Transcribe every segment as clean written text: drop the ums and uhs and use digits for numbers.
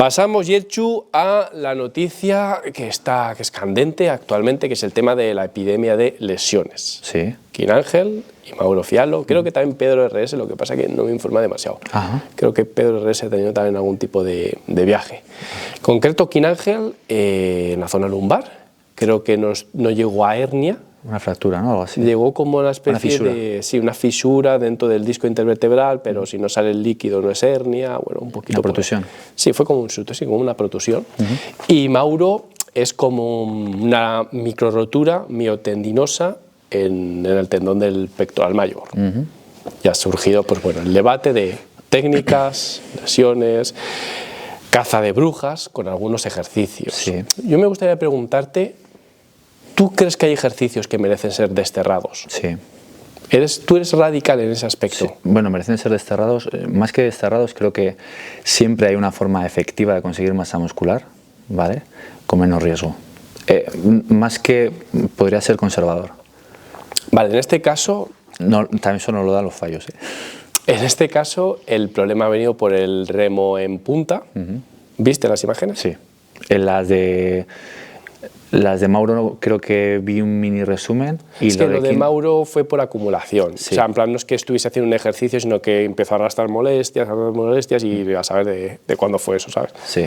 Pasamos, Yerchu, a la noticia que es candente actualmente, que es el tema de la epidemia de lesiones. Sí. Quin Ángel y Mauro Fialo, creo que también Pedro RS, lo que pasa que no me informa demasiado. Ajá. Creo que Pedro RS ha tenido también algún tipo de viaje. En concreto, Quin Ángel, en la zona lumbar, creo que no llegó a hernia. Una fractura, ¿no? Algo así. Llegó como una especie fisura. una fisura dentro del disco intervertebral, pero si no sale el líquido no es hernia, bueno, un poquito. Una protusión. Sí, fue como un susto, sí, como una protusión. Y Mauro es como una microrotura miotendinosa en el tendón del pectoral mayor. Y ha surgido, pues bueno, el debate de técnicas, lesiones, caza de brujas con algunos ejercicios. Sí. Yo me gustaría preguntarte, ¿tú crees que hay ejercicios que merecen ser desterrados? Sí. ¿Tú eres radical en ese aspecto? Sí. Bueno, merecen ser desterrados. Más que desterrados, creo que siempre hay una forma efectiva de conseguir masa muscular, ¿vale? Con menos riesgo. Más que podría ser conservador. Vale, en este caso... No, también eso no lo dan los fallos. En este caso, el problema ha venido por el remo en punta. ¿Viste las imágenes? Sí. En las de Mauro creo que vi un mini resumen. Y es que lo de Mauro fue por acumulación. Sí. O sea, en plan no es que estuviese haciendo un ejercicio, sino que empezó a arrastrar molestias y a saber de cuándo fue eso, ¿sabes? Sí.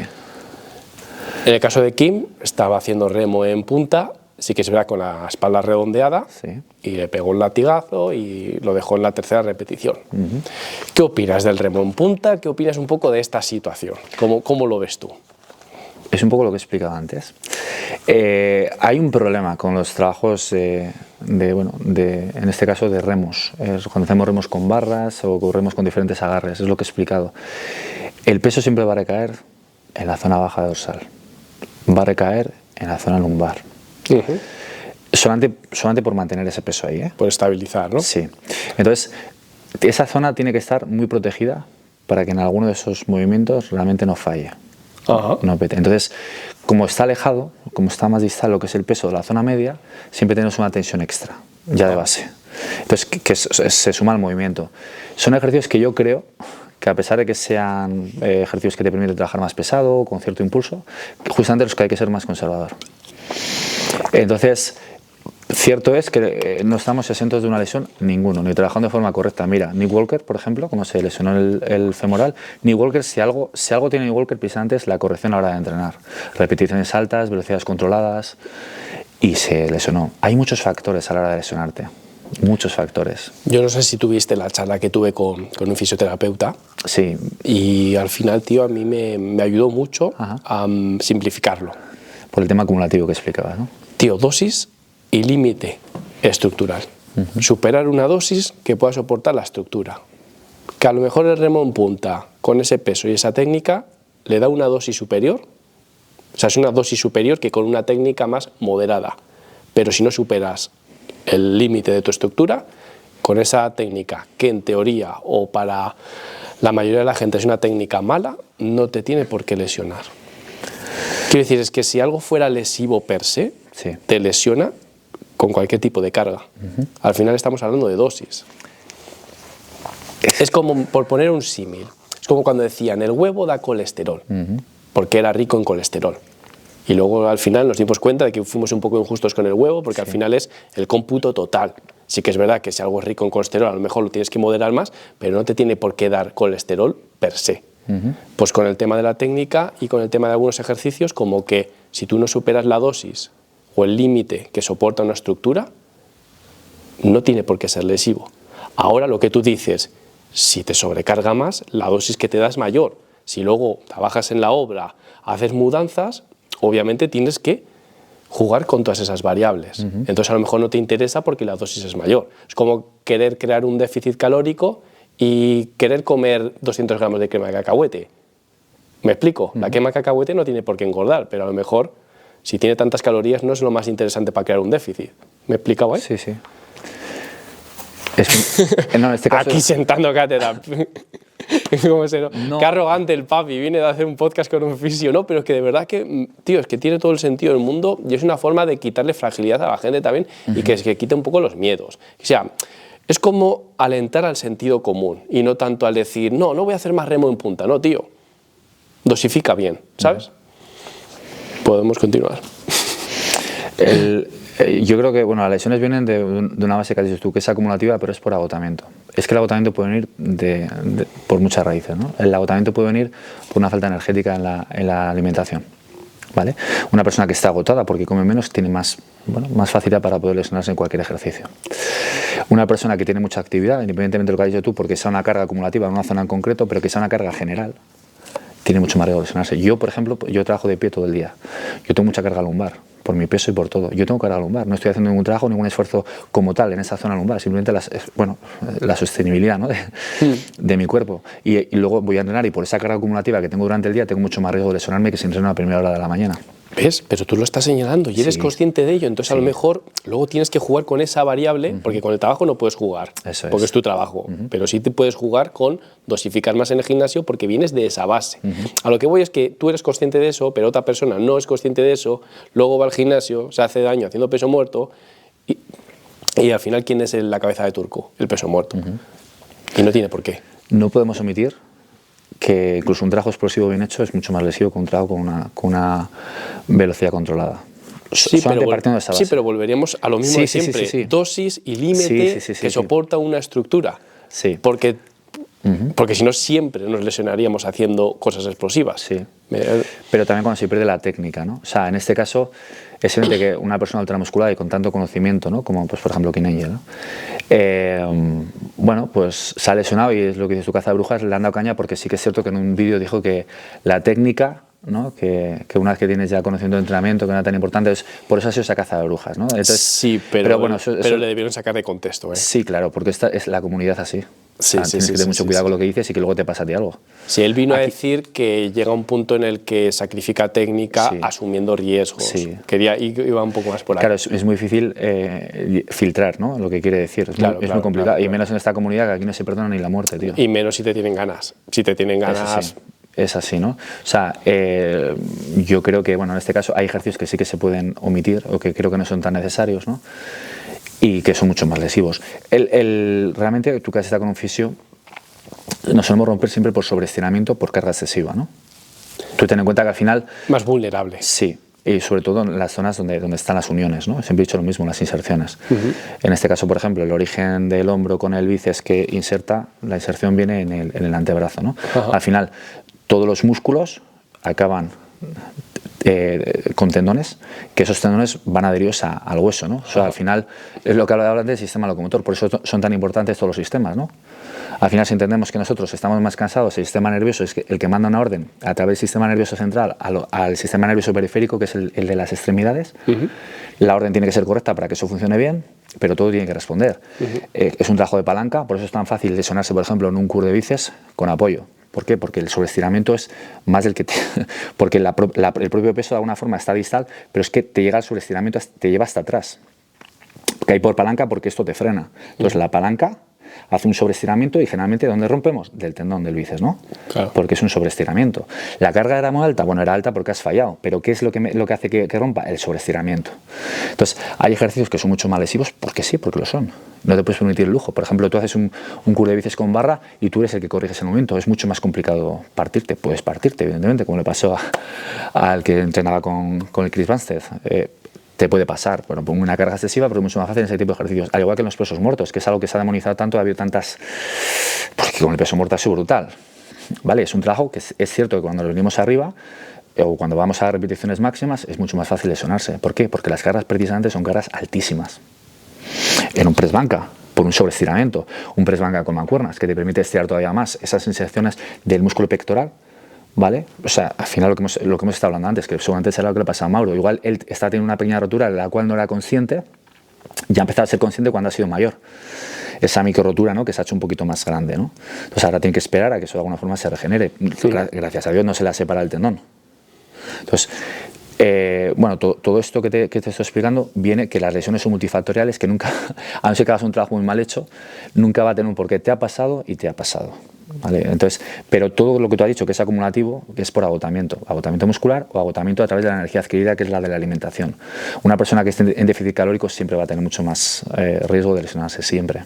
En el caso de Kim, estaba haciendo remo en punta, sí que es verdad con la espalda redondeada, sí. Y le pegó un latigazo y lo dejó en la tercera repetición. ¿Qué opinas del remo en punta? ¿Qué opinas un poco de esta situación? ¿Cómo lo ves tú? Es un poco lo que he explicado antes. Hay un problema con los trabajos, en este caso de remos. Cuando hacemos remos con barras o remos con diferentes agarres, es lo que he explicado. El peso siempre va a recaer en la zona baja dorsal, va a recaer en la zona lumbar. Solamente por mantener ese peso ahí. Por estabilizar, ¿no? Sí. Entonces, esa zona tiene que estar muy protegida para que en alguno de esos movimientos realmente no falle. No pete. Entonces, como está alejado, como está más distal lo que es el peso de la zona media, siempre tenemos una tensión extra, ya de base. Entonces, que se suma al movimiento. Son ejercicios que yo creo que a pesar de que sean ejercicios que te permiten trabajar más pesado, con cierto impulso, justamente los que hay que ser más conservador. Entonces, cierto es que no estamos exentos de una lesión ninguno, ni trabajando de forma correcta. Mira, Nick Walker, por ejemplo, como se lesionó el femoral, Nick Walker, si algo tiene Nick Walker, precisamente es la corrección a la hora de entrenar. Repeticiones altas, velocidades controladas, y se lesionó. Hay muchos factores a la hora de lesionarte, muchos factores. Yo no sé si tuviste la charla que tuve con un fisioterapeuta. Sí. Y al final, tío, a mí me ayudó mucho a simplificarlo. Por el tema acumulativo que explicabas, ¿no? Tío, dosis y límite estructural. Superar una dosis que pueda soportar la estructura. Que a lo mejor el remo en punta, con ese peso y esa técnica, le da una dosis superior. O sea, es una dosis superior que con una técnica más moderada. Pero si no superas el límite de tu estructura, con esa técnica, que en teoría o para la mayoría de la gente es una técnica mala, no te tiene por qué lesionar. Quiero decir, es que si algo fuera lesivo per se, sí, te lesiona con cualquier tipo de carga. Al final estamos hablando de dosis. Es como, por poner un símil, es como cuando decían el huevo da colesterol, porque era rico en colesterol. Y luego al final nos dimos cuenta de que fuimos un poco injustos con el huevo, porque al final es el cómputo total. Sí que es verdad que si algo es rico en colesterol, a lo mejor lo tienes que moderar más, pero no te tiene por qué dar colesterol per se. Pues con el tema de la técnica y con el tema de algunos ejercicios, como que si tú no superas la dosis o el límite que soporta una estructura, no tiene por qué ser lesivo. Ahora lo que tú dices, si te sobrecarga más, la dosis que te da es mayor. Si luego trabajas en la obra, haces mudanzas, obviamente tienes que jugar con todas esas variables. Entonces a lo mejor no te interesa porque la dosis es mayor. Es como querer crear un déficit calórico y querer comer 200 gramos de crema de cacahuete. ¿Me explico? La crema de cacahuete no tiene por qué engordar, pero a lo mejor si tiene tantas calorías no es lo más interesante para crear un déficit. ¿Me he explicado ahí? Sí, sí. No, en este caso aquí sentando cátedra. No. Qué arrogante el papi, viene de hacer un podcast con un fisio, ¿no? Pero es que de verdad que, tío, es que tiene todo el sentido del mundo y es una forma de quitarle fragilidad a la gente también y que quite un poco los miedos. O sea, es como alentar al sentido común y no tanto al decir, no voy a hacer más remo en punta, no, tío. dosifica bien, ¿sabes? Podemos continuar. Yo creo que las lesiones vienen de una base que has dicho tú, que es acumulativa, pero es por agotamiento. Es que el agotamiento puede venir por muchas raíces, ¿no? El agotamiento puede venir por una falta energética en la alimentación, ¿vale? Una persona que está agotada porque come menos tiene más facilidad para poder lesionarse en cualquier ejercicio. Una persona que tiene mucha actividad, independientemente de lo que has dicho tú, porque sea una carga acumulativa en una zona en concreto, pero que sea una carga general, tiene mucho más riesgo de lesionarse. Yo, por ejemplo, yo trabajo de pie todo el día. Yo tengo mucha carga lumbar, por mi peso y por todo. Yo tengo carga lumbar, no estoy haciendo ningún trabajo, ningún esfuerzo como tal en esa zona lumbar, simplemente la sostenibilidad, ¿no? de mi cuerpo. Y luego voy a entrenar y por esa carga acumulativa que tengo durante el día tengo mucho más riesgo de lesionarme que si entreno a la primera hora de la mañana. ¿Ves? Pero tú lo estás señalando y eres consciente de ello, entonces a lo mejor luego tienes que jugar con esa variable, porque con el trabajo no puedes jugar, porque es tu trabajo, pero sí te puedes jugar con dosificar más en el gimnasio porque vienes de esa base. A lo que voy es que tú eres consciente de eso, pero otra persona no es consciente de eso, luego va al gimnasio, se hace daño haciendo peso muerto y al final, ¿quién es la cabeza de turco? El peso muerto. Y no tiene por qué. No podemos omitir que incluso un trabajo explosivo bien hecho es mucho más lesivo que un trabajo con una velocidad controlada. Sí, pero volveríamos a lo mismo de siempre. Sí. Dosis y límite que soporta una estructura. Sí. Porque si no, siempre nos lesionaríamos haciendo cosas explosivas. Sí. Pero también cuando se pierde la técnica, ¿no? O sea, en este caso, es evidente que una persona ultramuscular y con tanto conocimiento, ¿no? Como por ejemplo Kim Angel, ¿no? Pues se ha lesionado y es lo que dice su caza de brujas, le han dado caña porque sí que es cierto que en un vídeo dijo que la técnica, ¿no? que una vez que tienes ya conocimiento de entrenamiento, que no era tan importante, es por eso ha sido esa caza de brujas, ¿no? Entonces, sí, pero le debieron sacar de contexto, ¿eh? Sí, claro, porque esta es la comunidad así. Tienes que tener mucho cuidado con lo que dices y que luego te pasa a ti algo. Sí, él vino a decir que llega un punto en el que sacrifica técnica asumiendo riesgos. Sí. Iba un poco más por ahí. Claro, es muy difícil filtrar, ¿no? Lo que quiere decir. Es muy complicado. Y menos en esta comunidad que aquí no se perdona ni la muerte, tío. Y menos si te tienen ganas. Si te tienen ganas... Es así, ¿no? O sea, yo creo que, en este caso hay ejercicios que sí que se pueden omitir o que creo que no son tan necesarios, ¿no? Y que son mucho más lesivos. Realmente, tú que has estado con un fisio, nos solemos romper siempre por sobreestiramiento, por carga excesiva, ¿no? Tú ten en cuenta que al final... Más vulnerable. Sí, y sobre todo en las zonas donde están las uniones, ¿no? Siempre he dicho lo mismo, las inserciones. En este caso, por ejemplo, el origen del hombro con el bíceps que inserta, la inserción viene en el antebrazo, ¿no? Al final, todos los músculos acaban con tendones, que esos tendones van adheridos al hueso, ¿no? O sea, al final es lo que hablaba antes del sistema locomotor, por eso son tan importantes todos los sistemas, ¿no? Al final, si entendemos que nosotros estamos más cansados, el sistema nervioso es el que manda una orden a través del sistema nervioso central al sistema nervioso periférico, que es el de las extremidades, la orden tiene que ser correcta para que eso funcione bien, pero todo tiene que responder. Es un trabajo de palanca, por eso es tan fácil lesionarse, por ejemplo, en un curl de bíceps con apoyo. ¿Por qué? Porque el sobreestiramiento es más del que porque el propio peso de alguna forma está distal, pero es que te llega el sobreestiramiento, te lleva hasta atrás. Cae por palanca porque esto te frena. Entonces la palanca hace un sobreestiramiento y generalmente ¿dónde rompemos? Del tendón del bíceps, ¿no? Claro. Porque es un sobreestiramiento. ¿La carga era muy alta? Bueno, era alta porque has fallado, pero ¿qué es lo que hace que rompa? El sobreestiramiento. Entonces, hay ejercicios que son mucho más lesivos porque sí, porque lo son. No te puedes permitir el lujo. Por ejemplo, tú haces un curl de bíceps con barra y tú eres el que corriges el momento. Es mucho más complicado partirte. Puedes partirte, evidentemente, como le pasó al que entrenaba con el Chris Bumstead. Te puede pasar, bueno, pongo una carga excesiva, pero es mucho más fácil en ese tipo de ejercicios. Al igual que en los pesos muertos, que es algo que se ha demonizado tanto, ha habido tantas... Porque con el peso muerto ha sido brutal. ¿Vale? Es un trabajo que es cierto que cuando lo venimos arriba, o cuando vamos a repeticiones máximas, es mucho más fácil lesionarse. ¿Por qué? Porque las cargas precisamente son cargas altísimas. En un press banca, por un sobreestiramiento, un press banca con mancuernas, que te permite estirar todavía más esas inserciones del músculo pectoral, ¿vale? O sea, al final lo que hemos estado hablando antes, que seguramente será lo que le pasa a Mauro. Igual él está teniendo una pequeña rotura de la cual no era consciente, ya ha empezado a ser consciente cuando ha sido mayor. Esa micro rotura, ¿no? Que se ha hecho un poquito más grande, ¿no? Entonces ahora tiene que esperar a que eso de alguna forma se regenere. Sí. Gracias a Dios no se le ha separado el tendón. Entonces, todo esto que te estoy explicando viene que las lesiones son multifactoriales, que nunca, a no ser que hagas un trabajo muy mal hecho, nunca va a tener un porqué. Te ha pasado y te ha pasado. ¿Vale? Entonces, pero todo lo que tú has dicho que es acumulativo es por agotamiento muscular o agotamiento a través de la energía adquirida, que es la de la alimentación. Una persona que esté en déficit calórico siempre va a tener mucho más riesgo de lesionarse, siempre.